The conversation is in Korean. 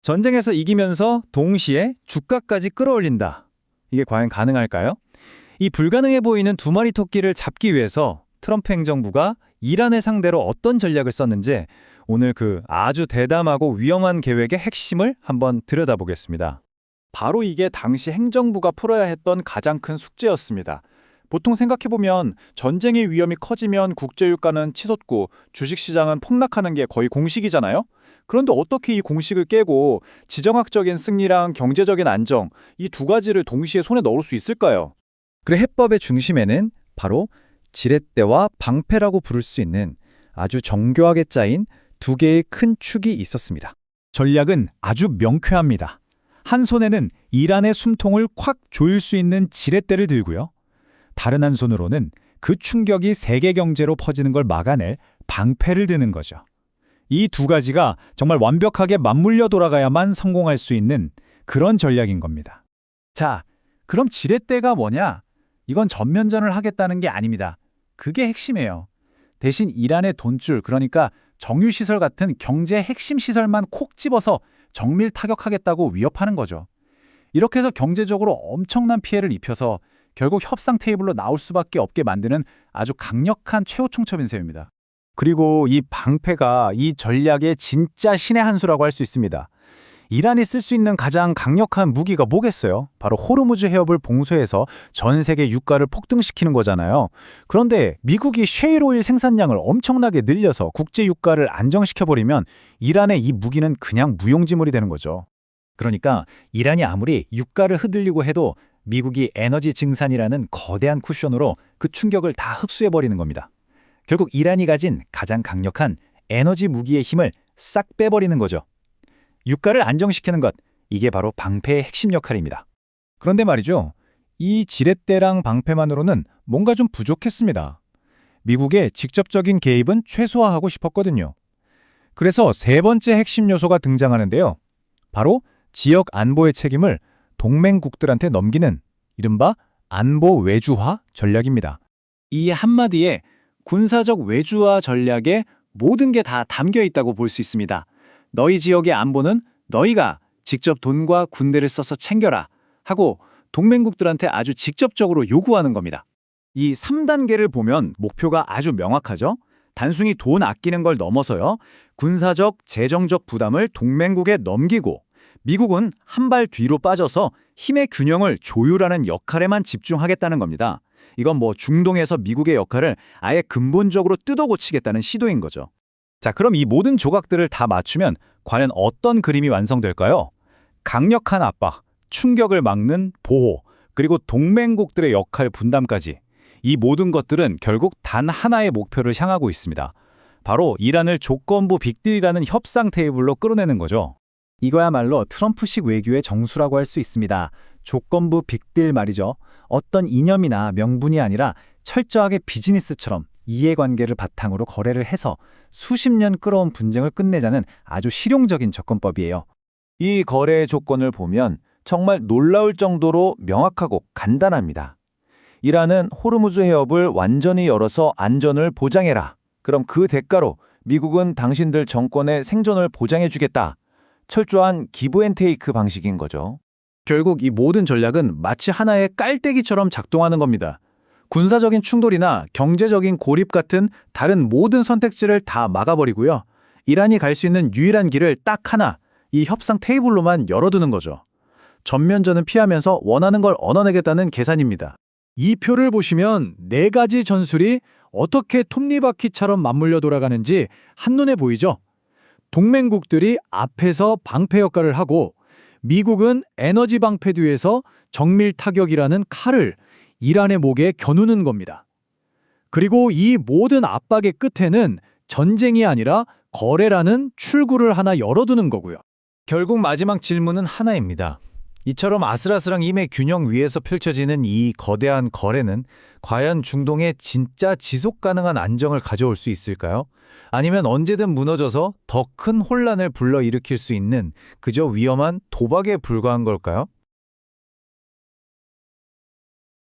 전쟁에서 이기면서 동시에 주가까지 끌어올린다. 이게 과연 가능할까요? 이 불가능해 보이는 두 마리 토끼를 잡기 위해서 트럼프 행정부가 이란을 상대로 어떤 전략을 썼는지 오늘 그 아주 대담하고 위험한 계획의 핵심을 한번 들여다보겠습니다. 바로 이게 당시 행정부가 풀어야 했던 가장 큰 숙제였습니다. 보통 생각해보면 전쟁의 위험이 커지면 국제유가는 치솟고 주식시장은 폭락하는 게 거의 공식이잖아요? 그런데 어떻게 이 공식을 깨고 지정학적인 승리랑 경제적인 안정, 이 두 가지를 동시에 손에 넣을 수 있을까요? 그 해법의 중심에는 바로 지렛대와 방패라고 부를 수 있는 아주 정교하게 짜인 두 개의 큰 축이 있었습니다. 전략은 아주 명쾌합니다. 한 손에는 이란의 숨통을 콱 조일 수 있는 지렛대를 들고요. 다른 한 손으로는 그 충격이 세계 경제로 퍼지는 걸 막아낼 방패를 드는 거죠. 이 두 가지가 정말 완벽하게 맞물려 돌아가야만 성공할 수 있는 그런 전략인 겁니다. 자, 그럼 지렛대가 뭐냐? 이건 전면전을 하겠다는 게 아닙니다. 그게 핵심이에요. 대신 이란의 돈줄, 그러니까 정유시설 같은 경제 핵심 시설만 콕 집어서 정밀 타격하겠다고 위협하는 거죠. 이렇게 해서 경제적으로 엄청난 피해를 입혀서 결국 협상 테이블로 나올 수밖에 없게 만드는 아주 강력한 최후 총첩인 셈입니다. 그리고 이 방패가 이 전략의 진짜 신의 한 수라고 할 수 있습니다. 이란이 쓸 수 있는 가장 강력한 무기가 뭐겠어요? 바로 호르무즈 해협을 봉쇄해서 전 세계 유가를 폭등시키는 거잖아요. 그런데 미국이 셰일 오일 생산량을 엄청나게 늘려서 국제 유가를 안정시켜버리면 이란의 이 무기는 그냥 무용지물이 되는 거죠. 그러니까 이란이 아무리 유가를 흔들리고 해도 미국이 에너지 증산이라는 거대한 쿠션으로 그 충격을 다 흡수해버리는 겁니다. 결국 이란이 가진 가장 강력한 에너지 무기의 힘을 싹 빼버리는 거죠. 유가를 안정시키는 것, 이게 바로 방패의 핵심 역할입니다. 그런데 말이죠. 이 지렛대랑 방패만으로는 뭔가 좀 부족했습니다. 미국의 직접적인 개입은 최소화하고 싶었거든요. 그래서 세 번째 핵심 요소가 등장하는데요. 바로 지역 안보의 책임을 동맹국들한테 넘기는 이른바 안보 외주화 전략입니다. 이 한마디에 군사적 외주화 전략에 모든 게 다 담겨 있다고 볼 수 있습니다. 너희 지역의 안보는 너희가 직접 돈과 군대를 써서 챙겨라 하고 동맹국들한테 아주 직접적으로 요구하는 겁니다. 이 3단계를 보면 목표가 아주 명확하죠? 단순히 돈 아끼는 걸 넘어서요. 군사적, 재정적 부담을 동맹국에 넘기고 미국은 한 발 뒤로 빠져서 힘의 균형을 조율하는 역할에만 집중하겠다는 겁니다. 이건 뭐 중동에서 미국의 역할을 아예 근본적으로 뜯어고치겠다는 시도인 거죠. 자, 그럼 이 모든 조각들을 다 맞추면 과연 어떤 그림이 완성될까요? 강력한 압박, 충격을 막는 보호, 그리고 동맹국들의 역할 분담까지. 이 모든 것들은 결국 단 하나의 목표를 향하고 있습니다. 바로 이란을 조건부 빅딜이라는 협상 테이블로 끌어내는 거죠. 이거야말로 트럼프식 외교의 정수라고 할 수 있습니다. 조건부 빅딜 말이죠. 어떤 이념이나 명분이 아니라 철저하게 비즈니스처럼 이해관계를 바탕으로 거래를 해서 수십 년 끌어온 분쟁을 끝내자는 아주 실용적인 접근법이에요. 이 거래의 조건을 보면 정말 놀라울 정도로 명확하고 간단합니다. 이란은 호르무즈 해협을 완전히 열어서 안전을 보장해라. 그럼 그 대가로 미국은 당신들 정권의 생존을 보장해주겠다. 철저한 기브앤테이크 방식인 거죠. 결국 이 모든 전략은 마치 하나의 깔때기처럼 작동하는 겁니다. 군사적인 충돌이나 경제적인 고립 같은 다른 모든 선택지를 다 막아버리고요. 이란이 갈 수 있는 유일한 길을 딱 하나, 이 협상 테이블로만 열어두는 거죠. 전면전은 피하면서 원하는 걸 얻어내겠다는 계산입니다. 이 표를 보시면 네 가지 전술이 어떻게 톱니바퀴처럼 맞물려 돌아가는지 한눈에 보이죠? 동맹국들이 앞에서 방패 역할을 하고 미국은 에너지 방패 뒤에서 정밀 타격이라는 칼을 이란의 목에 겨누는 겁니다. 그리고 이 모든 압박의 끝에는 전쟁이 아니라 거래라는 출구를 하나 열어두는 거고요. 결국 마지막 질문은 하나입니다. 이처럼 아슬아슬한 힘의 균형 위에서 펼쳐지는 이 거대한 거래는 과연 중동에 진짜 지속 가능한 안정을 가져올 수 있을까요? 아니면 언제든 무너져서 더 큰 혼란을 불러일으킬 수 있는 그저 위험한 도박에 불과한 걸까요?